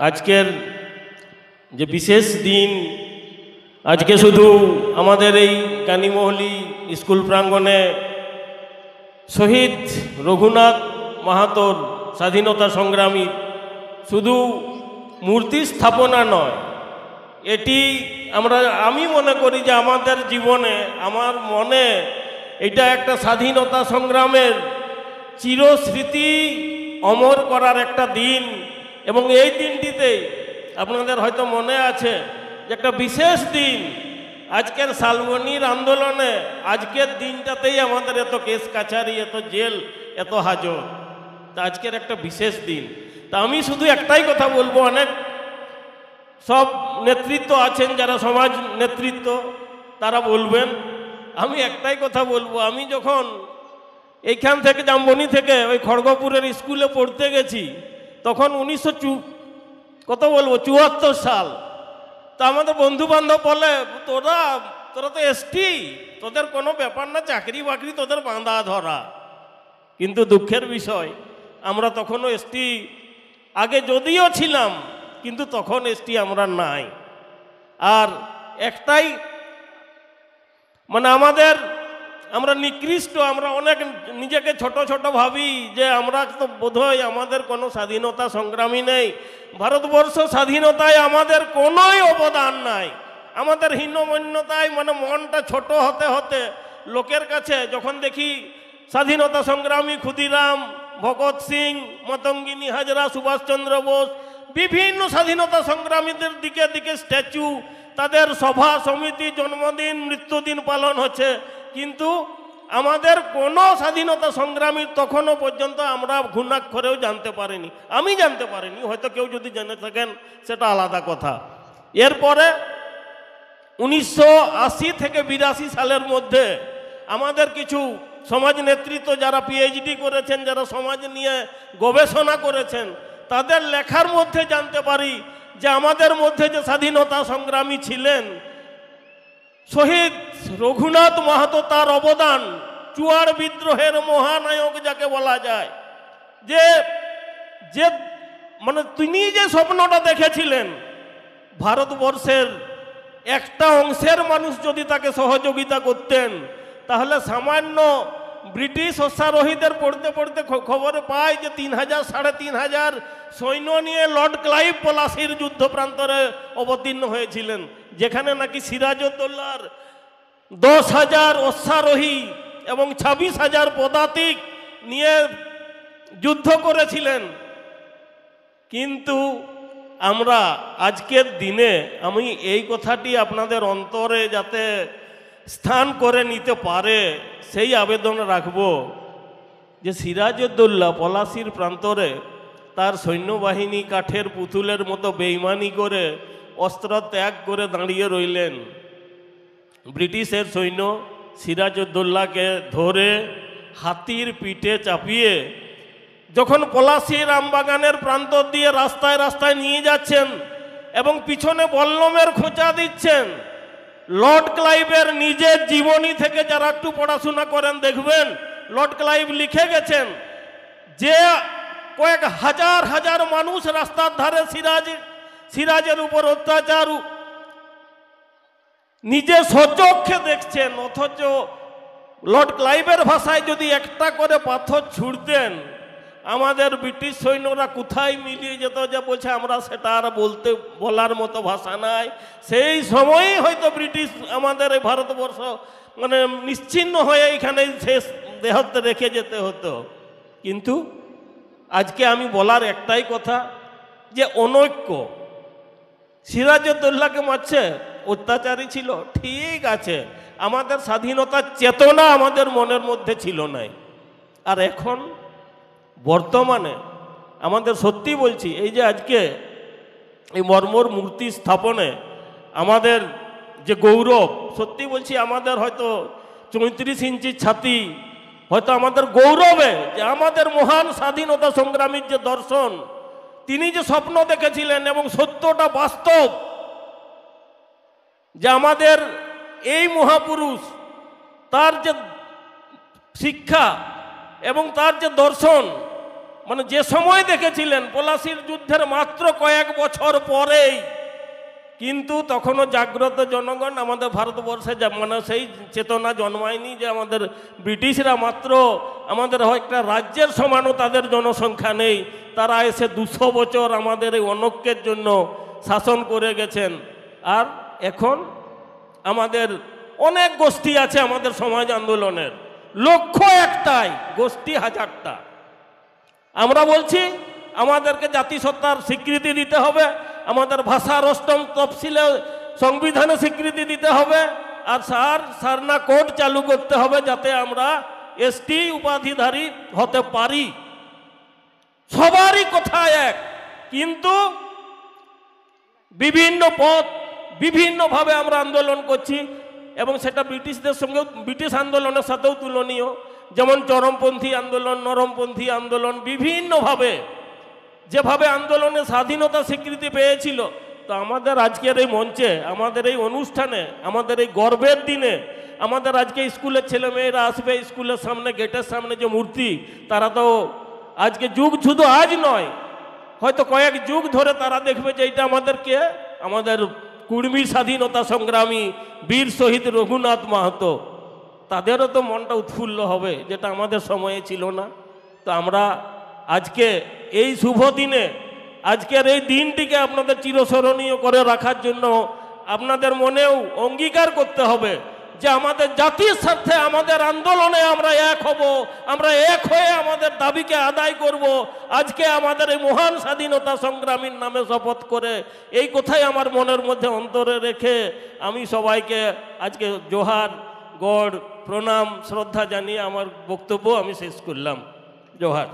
আজকের যে বিশেষ দিন, আজকে শুধু আমাদের এই কানিমহলি স্কুল প্রাঙ্গণে শহীদ রঘুনাথ মাহাতোর স্বাধীনতা সংগ্রামী শুধু মূর্তি স্থাপনা নয়, এটি আমি মনে করি যে আমাদের জীবনে, আমার মনে এটা একটা স্বাধীনতা সংগ্রামের চিরস্মৃতি অমর করার একটা দিন। এবং এই দিনটিতে আপনাদের হয়তো মনে আছে যে একটা বিশেষ দিন, আজকের শালবনির আন্দোলনে আজকের দিনটাতেই আমাদের এত কেস কাছারি, এত জেল, এত হাজত। তা আজকের একটা বিশেষ দিন। তা আমি শুধু একটাই কথা বলবো, অনেক সব নেতৃত্ব আছেন যারা সমাজ নেতৃত্ব, তারা বলবেন, আমি একটাই কথা বলবো। আমি যখন এইখান থেকে জামবনি থেকে ওই খড়গপুরের স্কুলে পড়তে গেছি, তখন 1974 সাল। তা আমাদের বন্ধু বান্ধব বলে, তোরা তো এসটি, তোদের কোনো ব্যাপার না, চাকরি বাকরি তোদের বাঁধা ধরা। কিন্তু দুঃখের বিষয়, আমরা তখনও এসটি আগে যদিও ছিলাম, কিন্তু তখন এসটি আমরা নাই। আর একটাই মানে আমরা নিকৃষ্ট, আমরা অনেক নিজেকে ছোট ছোট ভাবি যে আমরা তো বোধহয় আমাদের কোনো স্বাধীনতা সংগ্রামী নেই, ভারতবর্ষ স্বাধীনতায় আমাদের কোনোই অবদান নাই। আমাদের হীনমন্যতায় মানে মনটা ছোট হতে হতে লোকের কাছে যখন দেখি স্বাধীনতা সংগ্রামী ক্ষুদিরাম, ভগৎ সিং, মাতঙ্গিনী হাজরা, সুভাষচন্দ্র বোস, বিভিন্ন স্বাধীনতা সংগ্রামীদের দিকে দিকে স্ট্যাচু, তাদের সভা সমিতি, জন্মদিন, মৃত্যুদিন পালন হচ্ছে, কিন্তু আমাদের কোনো স্বাধীনতা সংগ্রামীর তখনও পর্যন্ত আমরা ঘুণাক্ষরেও জানতে পারিনি। আমি জানতে পারিনি, হয়তো কেউ যদি জেনে থাকেন সেটা আলাদা কথা। এরপরে 1980 থেকে 82 সালের মধ্যে আমাদের কিছু সমাজ নেতৃত্ব যারা পিএইচডি করেছেন, যারা সমাজ নিয়ে গবেষণা করেছেন, তাদের লেখার মধ্যে জানতে পারি যে আমাদের মধ্যে যে স্বাধীনতা সংগ্রামী ছিলেন শহীদ রঘুনাথ মাহাতো, তার অবদান, চুয়াড় বিদ্রোহের মহানায়ক যাকে বলা যায়, যে যে মানে তিনি যে স্বপ্নটা দেখেছিলেন, ভারতবর্ষের একটা অংশের মানুষ যদি তাকে সহযোগিতা করতেন, তাহলে সামান্য ব্রিটিশ অশ্বারোহীদের পড়তে পড়তে খবরে পায় যে 3000 3500 সৈন্য নিয়ে লর্ড ক্লাইভ পলাশির যুদ্ধ প্রান্তরে অবতীর্ণ হয়েছিলেন, যেখানে নাকি সিরাজউদ্দৌলার 10,000 অশ্বারোহী এবং 26,000 পদাতিক নিয়ে যুদ্ধ করেছিলেন। কিন্তু আমরা আজকের দিনে, আমি এই কথাটি আপনাদের অন্তরে যাতে স্থান করে নিতে পারে সেই আবেদন রাখব যে সিরাজউদ্দৌলা পলাশির প্রান্তরে তার সৈন্যবাহিনী কাঠের পুতুলের মতো বেইমানি করে অস্ত্র ত্যাগ করে দাঁড়িয়ে রইলেন। ব্রিটিশের সৈন্য সিরাজউদ্দৌলাকে ধরে হাতির পিঠে চাপিয়ে যখন পলাশির আমবাগানের প্রান্ত দিয়ে রাস্তায় রাস্তায় নিয়ে যাচ্ছেন এবং পিছনে বল্লমের খোঁচা দিচ্ছেন, লর্ড ক্লাইভের নিজের জীবনী থেকে যারা একটু পড়াশোনা করেন দেখবেন, লর্ড ক্লাইভ লিখে গেছেন যে কয়েক হাজার হাজার মানুষ রাস্তার ধারে সিরাজের উপর অত্যাচার নিজে সচক্ষে দেখছেন, অথচ লর্ড ক্লাইভের ভাষায় যদি একটা করে পাথর ছুড়তেন, আমাদের ব্রিটিশ সৈন্যরা কোথায় মিলিয়ে যেত, যে বলছে আমরা সেটা আর বলার মতো ভাষা নাই। সেই সময়ই হয়তো ব্রিটিশ আমাদের এই ভারতবর্ষ মানে নিশ্চিহ্ন হয়ে এখানে শেষ দেহতে রেখে যেতে হতো। কিন্তু আজকে আমি বলার একটাই কথা যে অনৈক্য, সিরাজউদ্দৌলাকে মারছে, অত্যাচারী ছিল, ঠিক আছে, আমাদের স্বাধীনতার চেতনা আমাদের মনের মধ্যে ছিল নাই। আর এখন বর্তমানে আমাদের সত্যি বলছি, এই যে আজকে এই মর্মর মূর্তি স্থাপনে আমাদের যে গৌরব, সত্যি বলছি আমাদের হয়তো 34 ইঞ্চির ছাতি হয়তো আমাদের গৌরবে, যে আমাদের মহান স্বাধীনতা সংগ্রামীর যে দর্শন, তিনি যে স্বপ্ন দেখেছিলেন এবং সত্যটা বাস্তব, যে আমাদের এই মহাপুরুষ তার যে শিক্ষা এবং তার যে দর্শন মানে যে সময় দেখেছিলেন পলাশির যুদ্ধের মাত্র কয়েক বছর পরেই, কিন্তু তখনও জাগ্রত জনগণ আমাদের ভারতবর্ষে মানে সেই চেতনা জন্মায়নি যে আমাদের ব্রিটিশরা মাত্র আমাদের একটা রাজ্যের সমানও তাদের জনসংখ্যা নেই, তারা এসে 200 বছর আমাদের এই অনৈক্যের জন্য শাসন করে গেছেন। আর এখন আমাদের অনেক গোষ্ঠী আছে আমাদের সমাজ আন্দোলনের, লক্ষ্য একটাই, গোষ্ঠী হাজারটা। আমরা বলছি আমাদেরকে জাতিসত্তার স্বীকৃতি দিতে হবে, আমাদের ভাষার 8ম তফসিলে সংবিধানে স্বীকৃতি দিতে হবে, আর সারনা কোড চালু করতে হবে যাতে আমরা এসটি উপাধিধারী হতে পারি। সবারই কথা এক, কিন্তু বিভিন্ন পথ বিভিন্নভাবে আমরা আন্দোলন করছি, এবং সেটা ব্রিটিশদের সঙ্গে ব্রিটিশ আন্দোলনের সাথেও তুলনীয়। যেমন চরমপন্থী আন্দোলন, নরমপন্থী আন্দোলন, বিভিন্নভাবে যেভাবে আন্দোলনে স্বাধীনতা স্বীকৃতি পেয়েছিল, তো আমাদের আজকের এই মঞ্চে, আমাদের এই অনুষ্ঠানে, আমাদের এই গর্বের দিনে, আমাদের আজকে স্কুলের ছেলেমেয়েরা আসবে, স্কুলের সামনে গেটের সামনে যে মূর্তি, তারা তো আজকে যুগ শুধু আজ নয়, হয়তো কয়েক যুগ ধরে তারা দেখবে যে এটা আমাদেরকে আমাদের কুর্মী স্বাধীনতা সংগ্রামী বীর শহীদ রঘুনাথ মাহাতো, তাদেরও তো মনটা উৎফুল্ল হবে, যেটা আমাদের সময়ে ছিল না। তো আমরা আজকে এই শুভ দিনে, আজকের এই দিনটিকে আপনাদের চিরস্মরণীয় করে রাখার জন্য আপনাদের মনেও অঙ্গীকার করতে হবে যে আমাদের জাতির স্বার্থে আমাদের আন্দোলনে আমরা এক হব, আমরা এক হয়ে আমাদের দাবিকে আদায় করব। আজকে আমাদের এই মহান স্বাধীনতা সংগ্রামীর নামে শপথ করে এই কথাই আমার মনের মধ্যে অন্তরে রেখে আমি সবাইকে আজকে জোহার, গড়, প্রণাম, শ্রদ্ধা জানিয়ে আমার বক্তব্য আমি শেষ করলাম। জোহার।